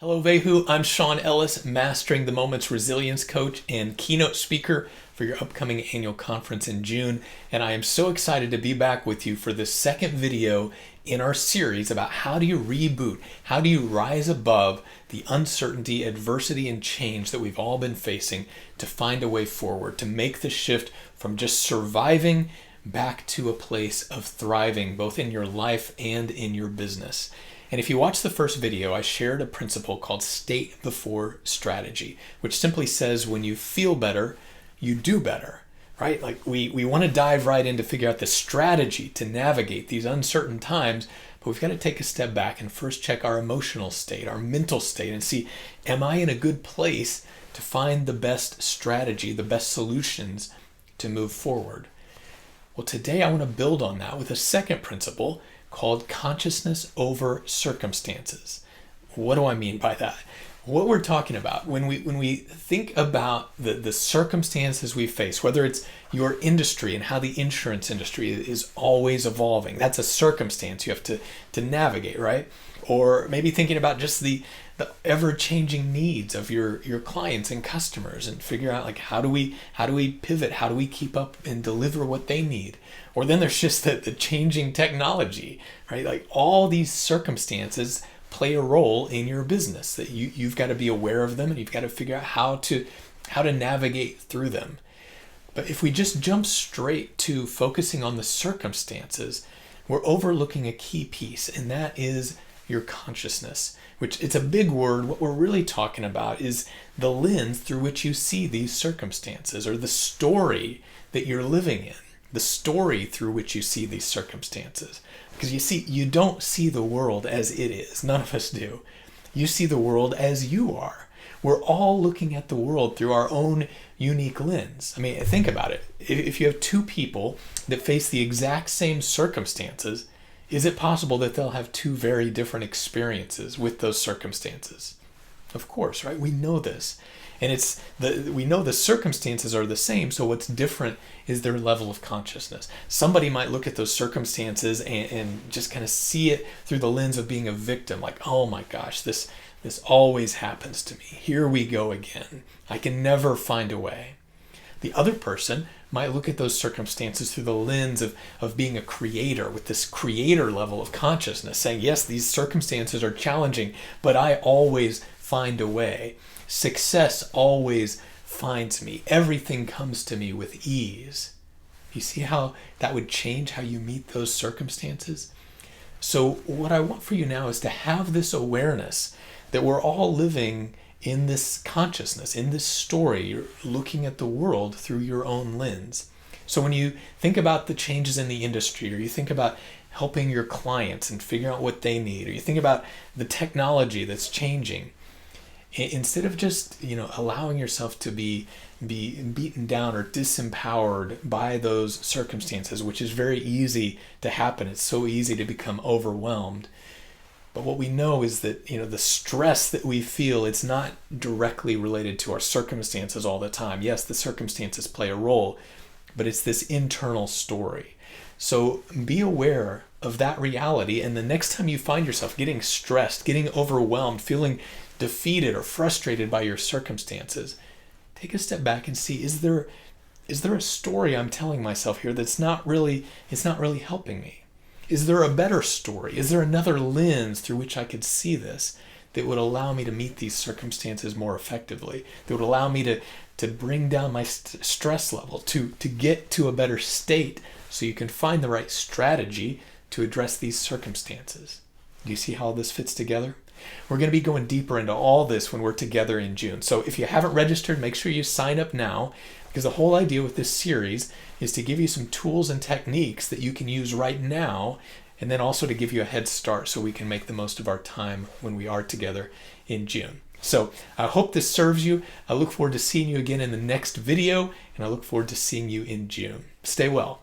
Hello VAHU, I'm Shawn Ellis, Mastering the Moments Resilience Coach and keynote speaker for your upcoming annual conference in June. And I am so excited to be back with you for the second video in our series about how do you reboot, how do you rise above the uncertainty, adversity, and change that we've all been facing to find a way forward, to make the shift from just surviving back to a place of thriving, both in your life and in your business. And if you watch the first video, I shared a principle called state before strategy, which simply says when you feel better, you do better, right? Like we want to dive right in to figure out the strategy to navigate these uncertain times, but we've got to take a step back and first check our emotional state, our mental state, and see, am I in a good place to find the best strategy, the best solutions to move forward? Well, today I want to build on that with a second principle called consciousness over circumstances. What do I mean by that? What we're talking about when we think about the circumstances we face, whether it's your industry and how the insurance industry is always evolving, that's a circumstance you have to navigate, right? Or maybe thinking about just the ever-changing needs of your clients and customers and figure out like how do we pivot, how do we keep up and deliver what they need? Or then there's just the changing technology, right? Like all these circumstances play a role in your business that you've got to be aware of them and you've got to figure out how to navigate through them. But if we just jump straight to focusing on the circumstances, we're overlooking a key piece, and that is your consciousness, which it's a big word. What we're really talking about is the lens through which you see these circumstances, or the story that you're living in, the story through which you see these circumstances. Because you see, you don't see the world as it is. None of us do. You see the world as you are. We're all looking at the world through our own unique lens. I mean, think about it. If you have two people that face the exact same circumstances, is it possible that they'll have two very different experiences with those circumstances? Of course, right? We know this. And we know the circumstances are the same, so what's different is their level of consciousness. Somebody might look at those circumstances and just kind of see it through the lens of being a victim, like, oh my gosh, this always happens to me. Here we go again. I can never find a way. The other person might look at those circumstances through the lens of being a creator, with this creator level of consciousness, saying, yes, these circumstances are challenging, but I always find a way. Success always finds me. Everything comes to me with ease. You see how that would change how you meet those circumstances? So what I want for you now is to have this awareness that we're all living in this consciousness, in this story. You're looking at the world through your own lens. So when you think about the changes in the industry, or you think about helping your clients and figuring out what they need, or you think about the technology that's changing, instead of just allowing yourself to be beaten down or disempowered by those circumstances, which is very easy to happen. It's so easy to become overwhelmed. But what we know is that the stress that we feel, it's not directly related to our circumstances all the time. Yes, the circumstances play a role, but it's this internal story. So be aware of that reality, and the next time you find yourself getting stressed, getting overwhelmed, feeling defeated or frustrated by your circumstances, take a step back and see, is there a story I'm telling myself here it's not really helping me? Is there a better story? Is there another lens through which I could see this that would allow me to meet these circumstances more effectively, that would allow me to bring down my stress level, to get to a better state so you can find the right strategy to address these circumstances? Do you see how this fits together? We're going to be going deeper into all this when we're together in June. So if you haven't registered, make sure you sign up now, because the whole idea with this series is to give you some tools and techniques that you can use right now, and then also to give you a head start so we can make the most of our time when we are together in June. So I hope this serves you. I look forward to seeing you again in the next video, and I look forward to seeing you in June. Stay well.